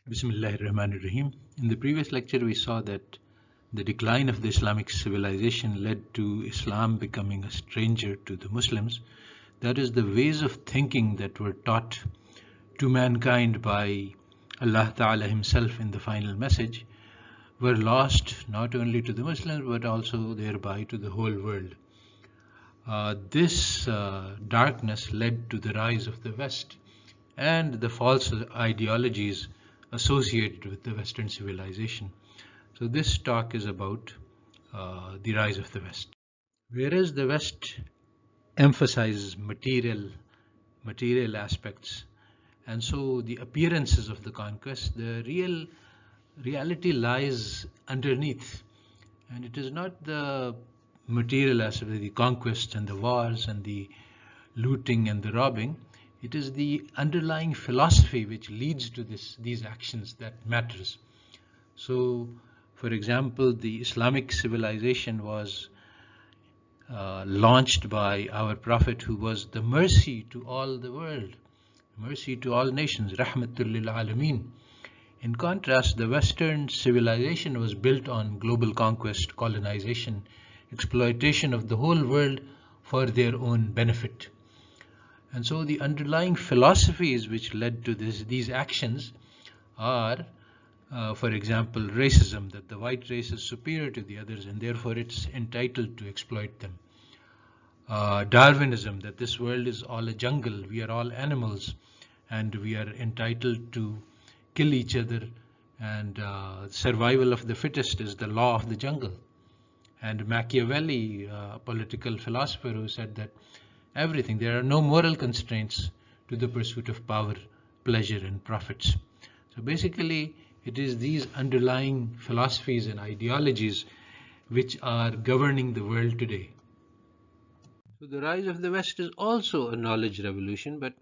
Bismillahirrahmanirrahim. In the previous lecture, we saw that the decline of the Islamic civilization led to Islam becoming a stranger to the Muslims. That is, the ways of thinking that were taught to mankind by Allah Ta'ala Himself in the final message were lost not only to the Muslims but also thereby to the whole world. This darkness led to the rise of the West and the false ideologies associated with the Western civilization. So this talk is about the rise of the West. Whereas the West emphasizes material aspects, and so the appearances of the conquest, the reality lies underneath, and it is not the material aspect, the conquests and the wars and the looting and the robbing. It is the underlying philosophy which leads to these actions that matters. So, for example, the Islamic civilization was launched by our Prophet, who was the mercy to all the world, mercy to all nations, rahmatul lil alameen. In contrast, the Western civilization was built on global conquest, colonization, exploitation of the whole world for their own benefit. And so the underlying philosophies which led to these actions are, for example, racism, that the white race is superior to the others and therefore it's entitled to exploit them. Darwinism, that this world is all a jungle, we are all animals and we are entitled to kill each other, and survival of the fittest is the law of the jungle. And Machiavelli, a political philosopher, who said that there are no moral constraints to the pursuit of power, pleasure and profits. So basically it is these underlying philosophies and ideologies which are governing the world today. So the rise of the West is also a knowledge revolution, but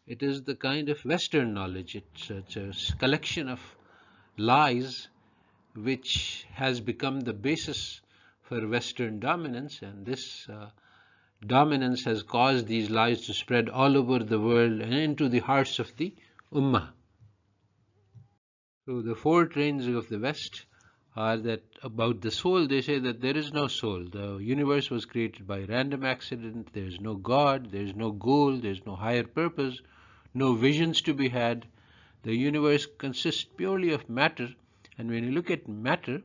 it is the kind of Western knowledge. It's a collection of lies which has become the basis for Western dominance, and this dominance has caused these lies to spread all over the world and into the hearts of the Ummah. So the four trains of the West are that about the soul, they say that there is no soul. The universe was created by random accident. There is no God, there is no goal, there is no higher purpose, no visions to be had. The universe consists purely of matter, and when you look at matter,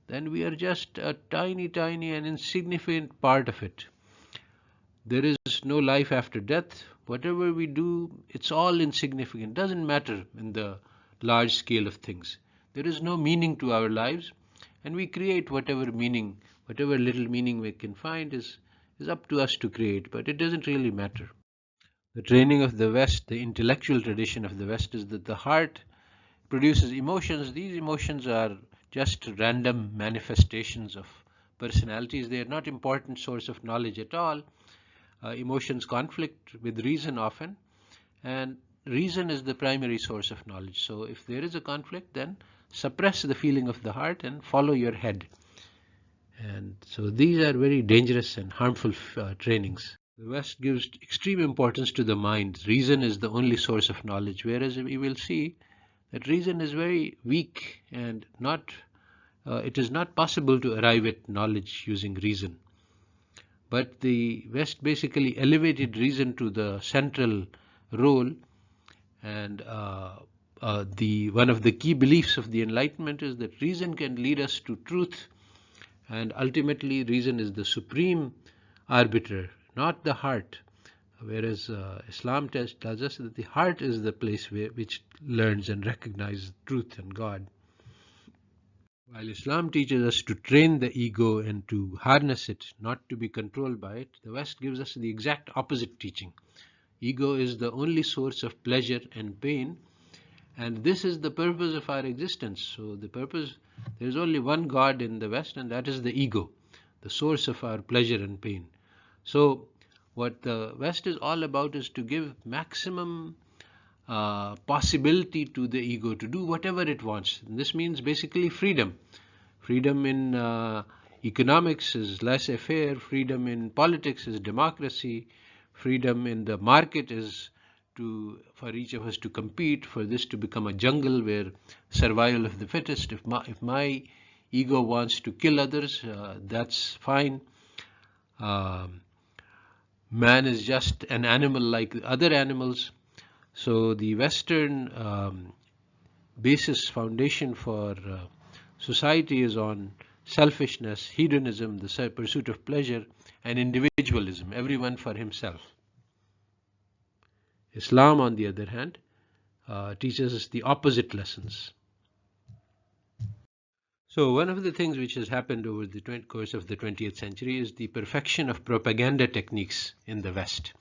then we are just a tiny and insignificant part of it. There is no life after death. Whatever we do, it's all insignificant, doesn't matter in the large scale of things. There is no meaning to our lives, and we create whatever meaning, whatever little meaning we can find is up to us to create, but it doesn't really matter. The training of the West, the intellectual tradition of the West, is that the heart produces emotions. These emotions are just random manifestations of personalities. They are not important source of knowledge at all. Emotions conflict with reason often, and reason is the primary source of knowledge. So if there is a conflict, then suppress the feeling of the heart and follow your head. And so these are very dangerous and harmful trainings. The West gives extreme importance to the mind. Reason is the only source of knowledge, whereas we will see that reason is very weak and it is not possible to arrive at knowledge using reason. But the West basically elevated reason to the central role, and one of the key beliefs of the Enlightenment is that reason can lead us to truth, and ultimately reason is the supreme arbiter, not the heart. Whereas Islam tells us that the heart is the place which learns and recognizes truth and God. While Islam teaches us to train the ego and to harness it, not to be controlled by it, the West gives us the exact opposite teaching. Ego is the only source of pleasure and pain, and this is the purpose of our existence. So there is only one God in the West, and that is the ego, the source of our pleasure and pain. So what the West is all about is to give maximum possibility to the ego to do whatever it wants. And this means basically freedom. Freedom in economics is laissez-faire. Freedom in politics is democracy. Freedom in the market is for each of us to compete, for this to become a jungle where survival of the fittest. If my ego wants to kill others, that's fine. Man is just an animal like other animals. So the Western foundation for society is on selfishness, hedonism, the pursuit of pleasure, and individualism, everyone for himself. Islam, on the other hand, teaches us the opposite lessons. So one of the things which has happened over the course of the 20th century is the perfection of propaganda techniques in the West.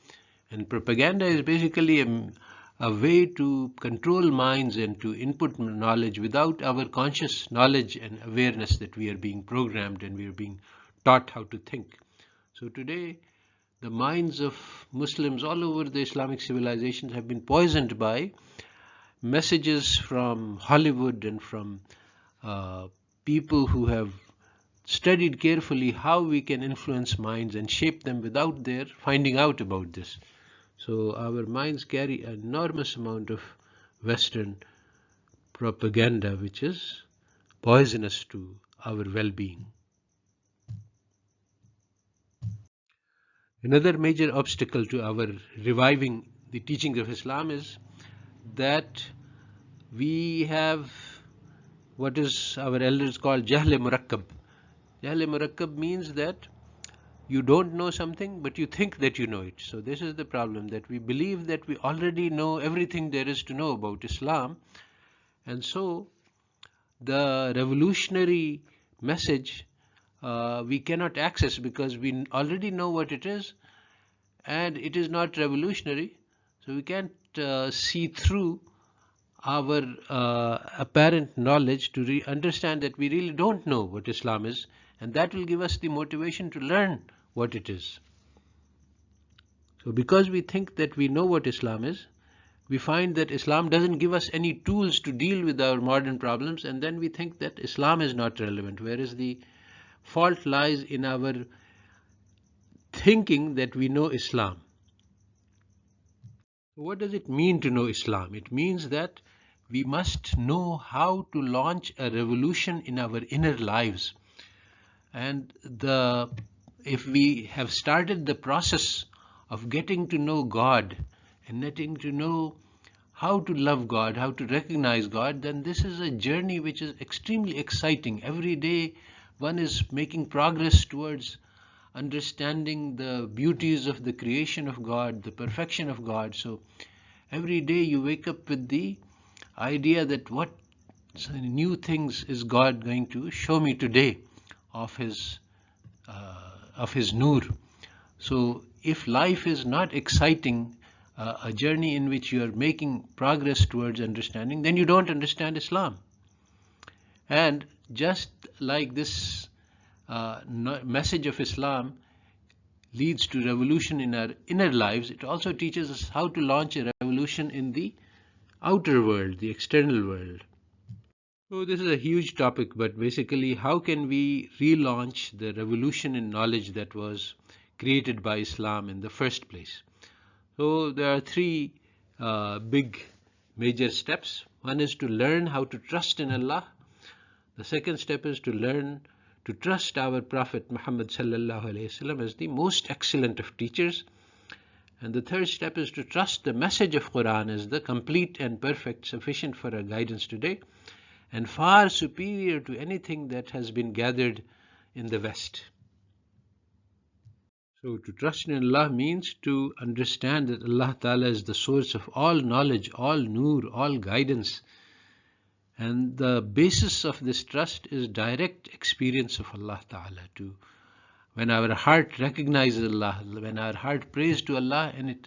And propaganda is basically a way to control minds and to input knowledge without our conscious knowledge and awareness that we are being programmed and we are being taught how to think. So today, the minds of Muslims all over the Islamic civilizations have been poisoned by messages from Hollywood and from people who have studied carefully how we can influence minds and shape them without their finding out about this. So our minds carry an enormous amount of Western propaganda which is poisonous to our well-being. Another major obstacle to our reviving the teachings of Islam is that we have what is our elders call Jahl-e-Murakkab. Jahl-e-Murakkab means that you don't know something, but you think that you know it. So this is the problem, that we believe that we already know everything there is to know about Islam. And so the revolutionary message we cannot access because we already know what it is and it is not revolutionary. So we can't see through our apparent knowledge to understand that we really don't know what Islam is, and that will give us the motivation to learn what it is. So because we think that we know what Islam is, we find that Islam doesn't give us any tools to deal with our modern problems, and then we think that Islam is not relevant, whereas the fault lies in our thinking that we know Islam. What does it mean to know Islam? It means that we must know how to launch a revolution in our inner lives. And if we have started the process of getting to know God and getting to know how to love God, how to recognize God, then this is a journey which is extremely exciting. Every day one is making progress towards understanding the beauties of the creation of God, the perfection of God. So every day you wake up with the idea that what new things is God going to show me today of his nur. So if life is not exciting, a journey in which you are making progress towards understanding, then you don't understand Islam. And just like this message of Islam leads to revolution in our inner lives, it also teaches us how to launch a revolution in the outer world, the external world. So this is a huge topic, but basically how can we relaunch the revolution in knowledge that was created by Islam in the first place? So there are three big major steps. One is to learn how to trust in Allah. The second step is to learn to trust our Prophet Muhammad sallallahu alaihi wasallam as the most excellent of teachers. And the third step is to trust the message of Quran as the complete and perfect, sufficient for our guidance today, and far superior to anything that has been gathered in the West. So to trust in Allah means to understand that Allah Taala is the source of all knowledge, all nur, all guidance. And the basis of this trust is direct experience of Allah Ta'ala. When our heart recognizes Allah, when our heart prays to Allah and it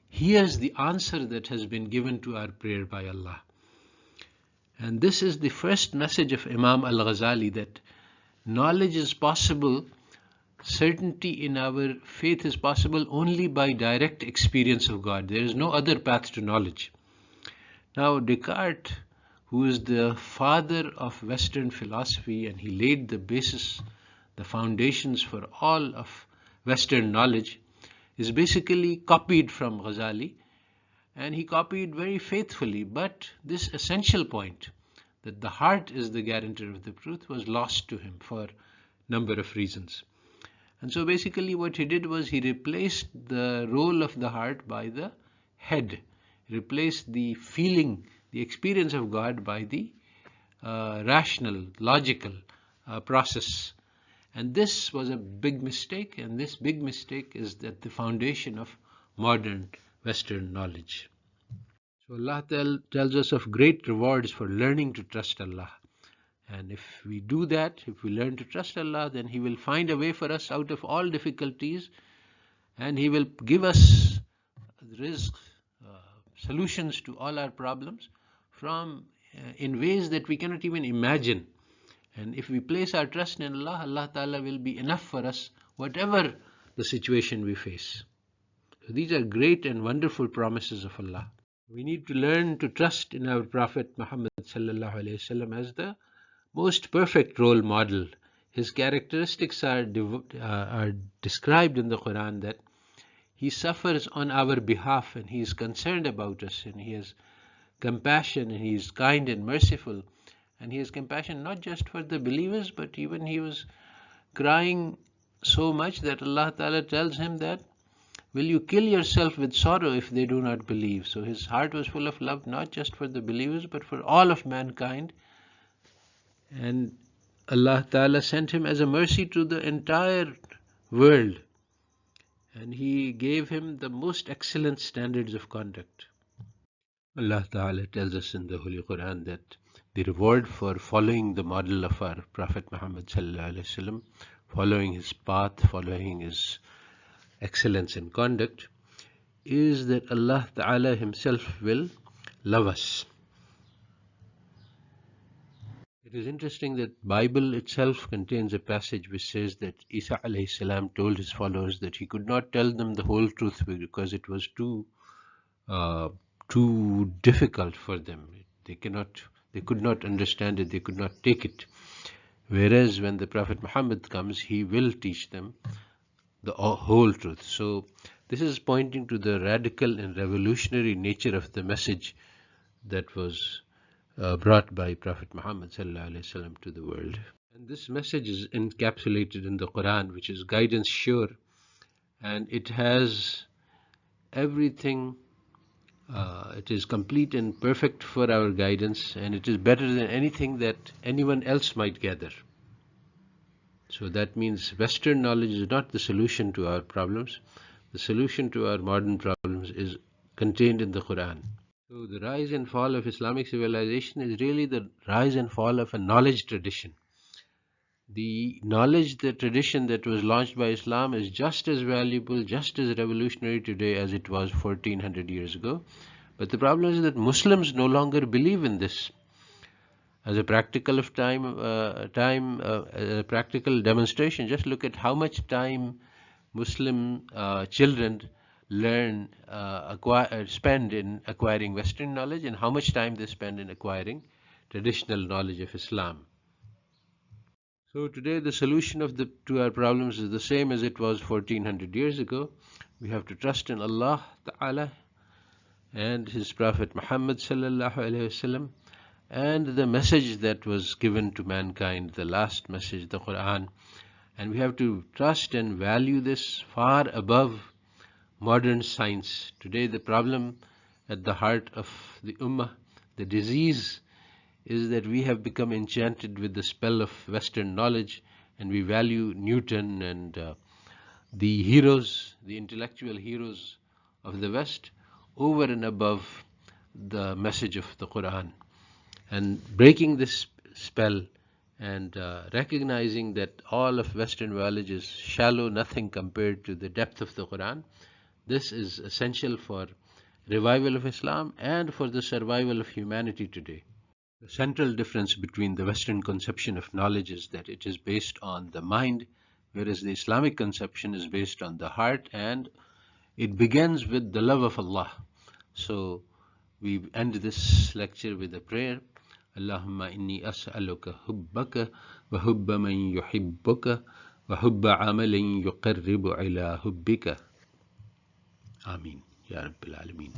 hears the answer that has been given to our prayer by Allah. And this is the first message of Imam Al-Ghazali, that knowledge is possible, certainty in our faith is possible only by direct experience of God. There is no other path to knowledge. Now Descartes, who is the father of Western philosophy, and he laid the basis, the foundations for all of Western knowledge, is basically copied from Ghazali. and he copied very faithfully, but this essential point, that the heart is the guarantor of the truth, was lost to him for a number of reasons. And so basically what he did was he replaced the role of the heart by the head, replaced the feeling, the experience of God by the rational, logical process. And this was a big mistake, and this big mistake is at the foundation of modern Western knowledge. So Allah tells us of great rewards for learning to trust Allah. And if we do that, if we learn to trust Allah, then He will find a way for us out of all difficulties, and He will give us rizq, solutions to all our problems in ways that we cannot even imagine. And if we place our trust in Allah, Allah Ta'ala will be enough for us, whatever the situation we face. So these are great and wonderful promises of Allah. We need to learn to trust in our Prophet Muhammad sallallahu alaihi wasallam as the most perfect role model. His characteristics are described in the Quran, that he suffers on our behalf and he is concerned about us, and he has compassion, and he is kind and merciful, and he has compassion not just for the believers, but even he was crying so much that Allah Ta'ala tells him that, will you kill yourself with sorrow if they do not believe? So his heart was full of love, not just for the believers, but for all of mankind. And Allah Ta'ala sent him as a mercy to the entire world, and He gave him the most excellent standards of conduct. Allah Ta'ala tells us in the Holy Quran that the reward for following the model of our Prophet Muhammad sallallahu alaihi wasallam, following his path, following his excellence in conduct, is that Allah Ta'ala Himself will love us. It is interesting that Bible itself contains a passage which says that Isa alayhi salam told his followers that he could not tell them the whole truth because it was too difficult for them. They could not understand it, they could not take it. Whereas when the Prophet Muhammad comes, he will teach them the whole truth. So this is pointing to the radical and revolutionary nature of the message that was brought by Prophet Muhammad sallallahu alaihi wasallam to the world. And this message is encapsulated in the Quran, which is guidance sure, and it has everything. It is complete and perfect for our guidance, and it is better than anything that anyone else might gather. So that means Western knowledge is not the solution to our problems. The solution to our modern problems is contained in the Quran. So the rise and fall of Islamic civilization is really the rise and fall of a knowledge tradition. The knowledge, the tradition that was launched by Islam is just as valuable, just as revolutionary today as it was 1400 years ago. But the problem is that Muslims no longer believe in this. As a practical practical demonstration, just look at how much time Muslim children spend in acquiring Western knowledge, and how much time they spend in acquiring traditional knowledge of Islam. So today the solution to our problems is the same as it was 1400 years ago. We have to trust in Allah Ta'ala and His Prophet Muhammad sallallahu alaihi wasallam, and the message that was given to mankind, the last message, the Quran. And we have to trust and value this far above modern science. Today the problem at the heart of the Ummah, the disease, is that we have become enchanted with the spell of Western knowledge, and we value Newton and the heroes, the intellectual heroes of the West, over and above the message of the Quran. And breaking this spell and recognizing that all of Western knowledge is shallow, nothing compared to the depth of the Quran, this is essential for revival of Islam and for the survival of humanity today. The central difference between the Western conception of knowledge is that it is based on the mind, whereas the Islamic conception is based on the heart, and it begins with the love of Allah. So we end this lecture with a prayer. Allahumma inni as'aluka hubbaka wa hubba man yuhibbuka wa hubba amalin yuqarribu ila hubbika. Ameen. Ya Rabbil Alameen.